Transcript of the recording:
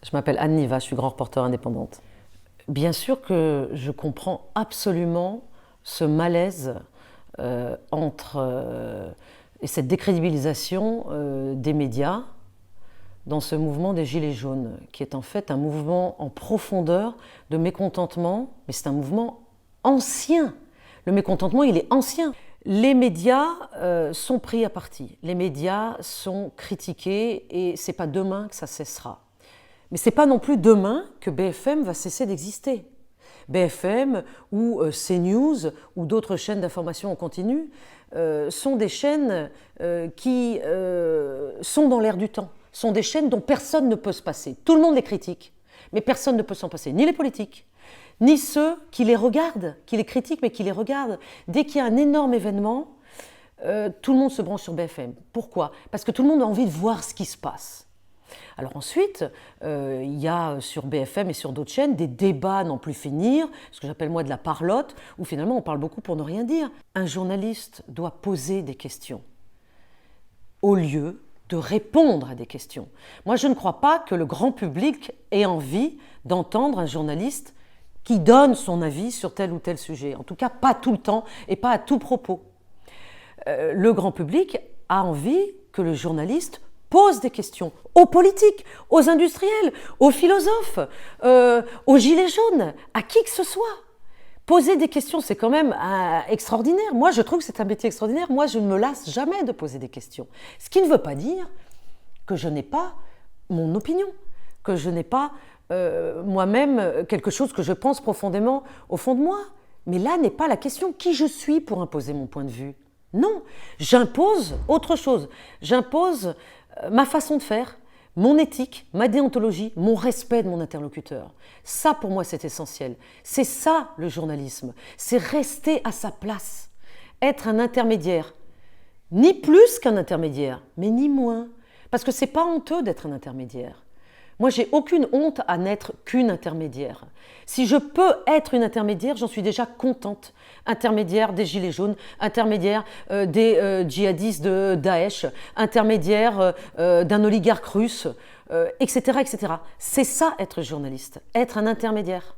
Je m'appelle Anne Niva, je suis grand reporter indépendante. Bien sûr que je comprends absolument ce malaise et cette décrédibilisation des médias dans ce mouvement des Gilets jaunes, qui est en fait un mouvement en profondeur de mécontentement, mais c'est un mouvement ancien. Le mécontentement, il est ancien. Les médias sont pris à partie, les médias sont critiqués et c'est pas demain que ça cessera. Mais c'est pas non plus demain que BFM va cesser d'exister. BFM ou CNews ou d'autres chaînes d'information en continu sont des chaînes qui sont dans l'air du temps, sont des chaînes dont personne ne peut se passer. Tout le monde les critique, mais personne ne peut s'en passer, ni les politiques, ni ceux qui les regardent, qui les critiquent, mais qui les regardent. Dès qu'il y a un énorme événement, tout le monde se branche sur BFM. Pourquoi ? Parce que tout le monde a envie de voir ce qui se passe. Alors ensuite, il y a sur BFM et sur d'autres chaînes des débats n'en plus finir, ce que j'appelle moi de la parlotte, où finalement on parle beaucoup pour ne rien dire. Un journaliste doit poser des questions, au lieu de répondre à des questions. Moi, je ne crois pas que le grand public ait envie d'entendre un journaliste qui donne son avis sur tel ou tel sujet. En tout cas, pas tout le temps et pas à tout propos. Le grand public a envie que le journaliste pose des questions aux politiques, aux industriels, aux philosophes, aux gilets jaunes, à qui que ce soit. Poser des questions, c'est quand même extraordinaire. Moi, je trouve que c'est un métier extraordinaire. Moi, je ne me lasse jamais de poser des questions. Ce qui ne veut pas dire que je n'ai pas mon opinion, que je n'ai pas moi-même quelque chose que je pense profondément au fond de moi. Mais là n'est pas la question. Qui je suis pour imposer mon point de vue ? Non, j'impose autre chose. J'impose ma façon de faire, mon éthique, ma déontologie, mon respect de mon interlocuteur. Ça, pour moi, c'est essentiel. C'est ça, le journalisme. C'est rester à sa place. Être un intermédiaire. Ni plus qu'un intermédiaire, mais ni moins. Parce que c'est pas honteux d'être un intermédiaire. Moi, j'ai aucune honte à n'être qu'une intermédiaire. Si je peux être une intermédiaire, j'en suis déjà contente. Intermédiaire des Gilets jaunes, intermédiaire des djihadistes de Daesh, intermédiaire d'un oligarque russe, etc., etc. C'est ça être journaliste, être un intermédiaire.